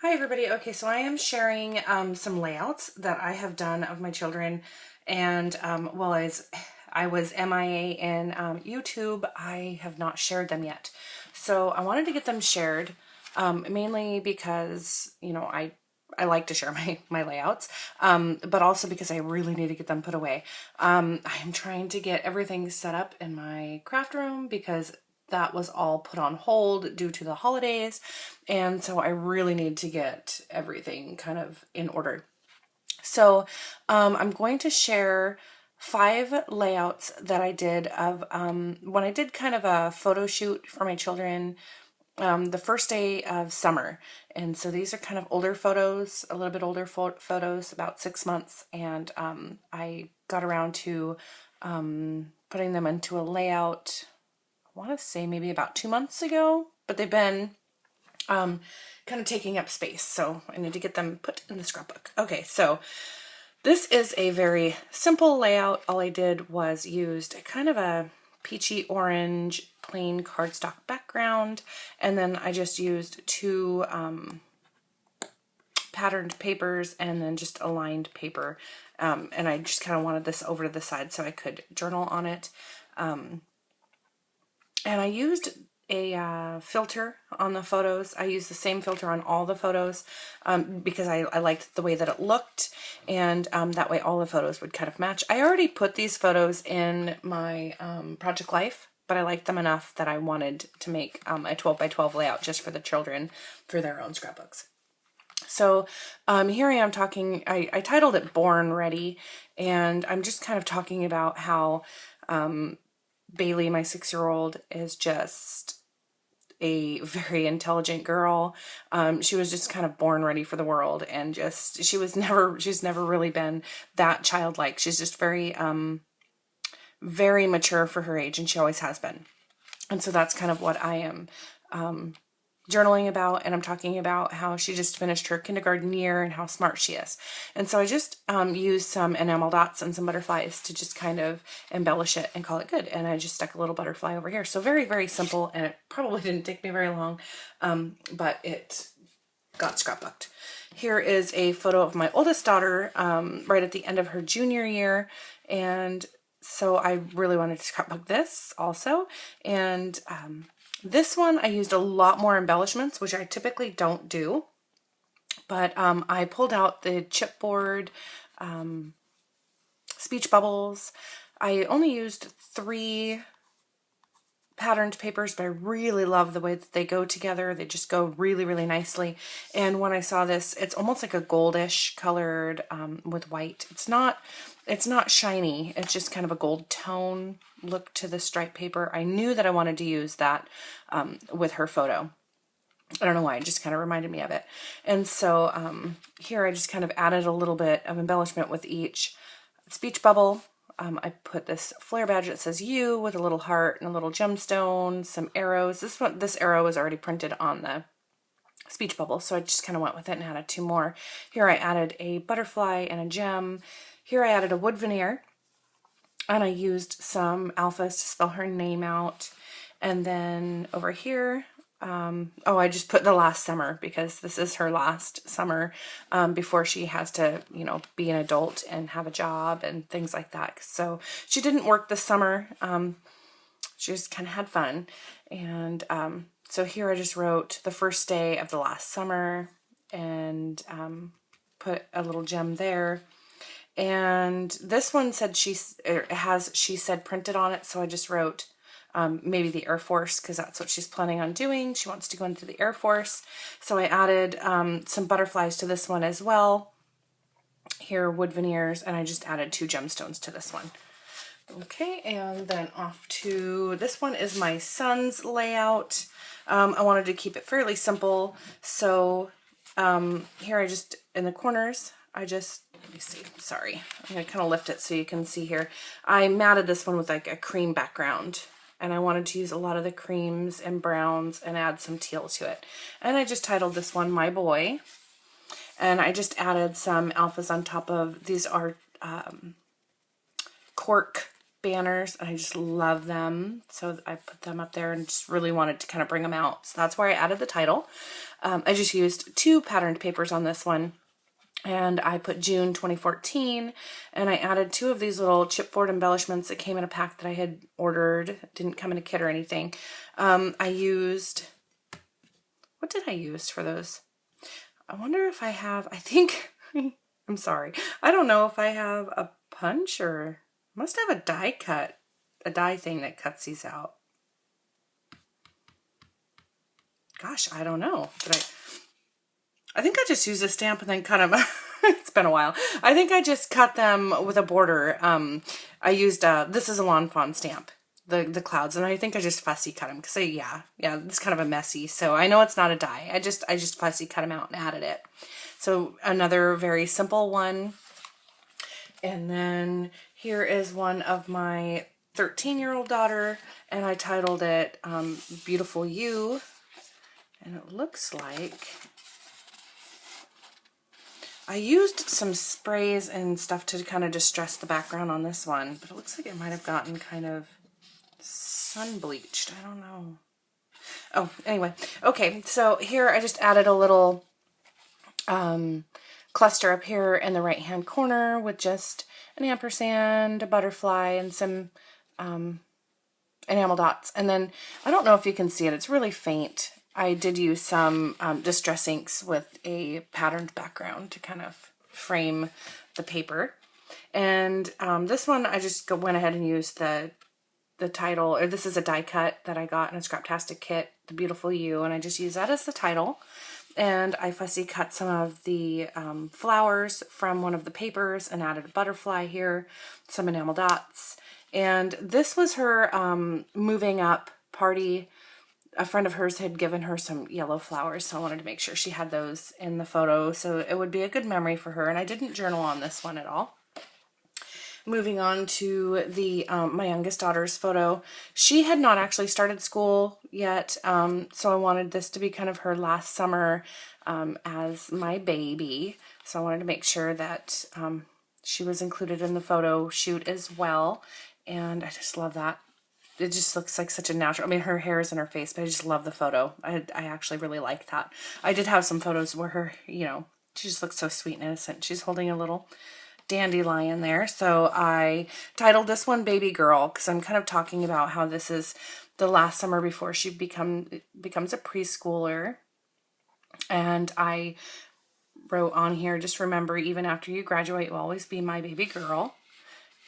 Hi everybody. Okay, so I am sharing some layouts that I have done of my children, and well, as I was MIA in YouTube, I have not shared them yet. So I wanted to get them shared, mainly because, you know, I like to share my layouts, but also because I really need to get them put away. I am trying to get everything set up in my craft room because that was all put on hold due to the holidays. And so I really need to get everything kind of in order. So I'm going to share 5 layouts that I did of when I did kind of a photo shoot for my children the first day of summer. And so these are kind of older photos, a little bit older photos, about 6 months. And I got around to putting them into a layout, I want to say maybe about 2 months ago, but they've been kind of taking up space, so I need to get them put in the scrapbook. Okay, so this is a very simple layout. All I did was used kind of a peachy orange plain cardstock background, and then I just used 2 patterned papers and then just a lined paper, and I just kind of wanted this over to the side so I could journal on it. And I used a filter on the photos. I used the same filter on all the photos because I liked the way that it looked, and that way all the photos would kind of match. I already put these photos in my Project Life, but I liked them enough that I wanted to make a 12 by 12 layout just for the children for their own scrapbooks. So here I am talking, I titled it Born Ready, and I'm just kind of talking about how Bailey, my 6-year-old, is just a very intelligent girl. She was just kind of born ready for the world, and just she's never really been that childlike. She's just very mature for her age, and she always has been. And so that's kind of what I am journaling about, and I'm talking about how she just finished her kindergarten year and how smart she is. And so I just used some enamel dots and some butterflies to just kind of embellish it and call it good. And I just stuck a little butterfly over here. So very, very simple, and it probably didn't take me very long, but it got scrapbooked. Here is a photo of my oldest daughter right at the end of her junior year, and so I really wanted to scrapbook this also. And this one, I used a lot more embellishments, which I typically don't do, but I pulled out the chipboard speech bubbles. I only used 3 patterned papers, but I really love the way that they go together. They just go really, really nicely. And when I saw this, it's almost like a goldish colored with white. It's not shiny. It's just kind of a gold tone look to the striped paper. I knew that I wanted to use that with her photo. I don't know why, it just kind of reminded me of it. And so here I just kind of added a little bit of embellishment with each speech bubble. I put this flare badge that says you with a little heart and a little gemstone, some arrows. This arrow is already printed on the speech bubble, so I just kind of went with it and added 2 more. Here I added a butterfly and a gem. Here I added a wood veneer, and I used some alphas to spell her name out. And then over here, I just put the last summer because this is her last summer before she has to, you know, be an adult and have a job and things like that. So she didn't work this summer. She just kind of had fun. And so here I just wrote the first day of the last summer and put a little gem there. And this one said she said printed on it, so I just wrote maybe the Air Force, because that's what she's planning on doing. She wants to go into the Air Force. So I added some butterflies to this one as well. Here, wood veneers, and I just added 2 gemstones to this one. Okay, and then off to this one is my son's layout. I wanted to keep it fairly simple, so here I just, in the corners, let me see, sorry, I'm going to kind of lift it so you can see here. I matted this one with like a cream background, and I wanted to use a lot of the creams and browns and add some teal to it. And I just titled this one My Boy, and I just added some alphas on top of, these are cork banners, and I just love them. So I put them up there and just really wanted to kind of bring them out. So that's where I added the title. I just used 2 patterned papers on this one. And I put June 2014, and I added 2 of these little chipboard embellishments that came in a pack that I had ordered. Didn't come in a kit or anything. I used, what did I use for those? I wonder if I have, I think, I'm sorry. I don't know if I have a punch or, I must have a die cut, a die thing that cuts these out. Gosh, I don't know. But I think I just used a stamp and then cut them. It's been a while. I think I just cut them with a border. I used this is a Lawn Fawn stamp, the clouds, and I think I just fussy cut them because yeah, it's kind of a messy. So I know it's not a die. I just fussy cut them out and added it. So another very simple one. And then here is one of my 13-year-old daughter, and I titled it Beautiful You, and it looks like I used some sprays and stuff to kind of distress the background on this one, but it looks like it might have gotten kind of sun bleached. I don't know. Oh, anyway. Okay, so here I just added a little cluster up here in the right-hand corner with just an ampersand, a butterfly, and some enamel dots. And then, I don't know if you can see it, it's really faint. I did use some Distress inks with a patterned background to kind of frame the paper. And this one I just went ahead and used the title, or this is a die cut that I got in a Scraptastic kit, The Beautiful You, and I just used that as the title. And I fussy cut some of the flowers from one of the papers and added a butterfly here, some enamel dots. And this was her moving up party. A friend of hers had given her some yellow flowers, so I wanted to make sure she had those in the photo so it would be a good memory for her. And I didn't journal on this one at all. Moving on to the my youngest daughter's photo. She had not actually started school yet, so I wanted this to be kind of her last summer as my baby. So I wanted to make sure that she was included in the photo shoot as well. And I just love that. It just looks like such a natural, I mean, her hair is in her face, but I just love the photo. I actually really like that. I did have some photos where her, you know, she just looks so sweet and innocent. She's holding a little dandelion there. So I titled this one Baby Girl because I'm kind of talking about how this is the last summer before she becomes a preschooler. And I wrote on here, just remember, even after you graduate, you'll always be my baby girl.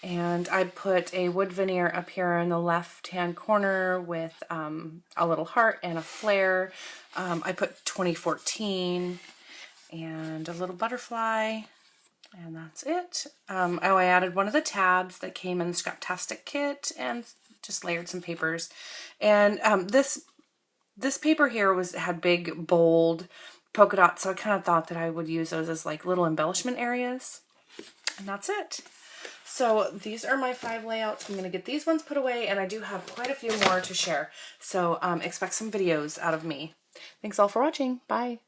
And I put a wood veneer up here in the left-hand corner with a little heart and a flare. I put 2014 and a little butterfly, and that's it. I added one of the tabs that came in the Scraptastic kit and just layered some papers. And this paper here had big, bold polka dots, so I kind of thought that I would use those as like little embellishment areas. And that's it. So these are my 5 layouts. I'm going to get these ones put away, and I do have quite a few more to share. So expect some videos out of me. Thanks all for watching. Bye.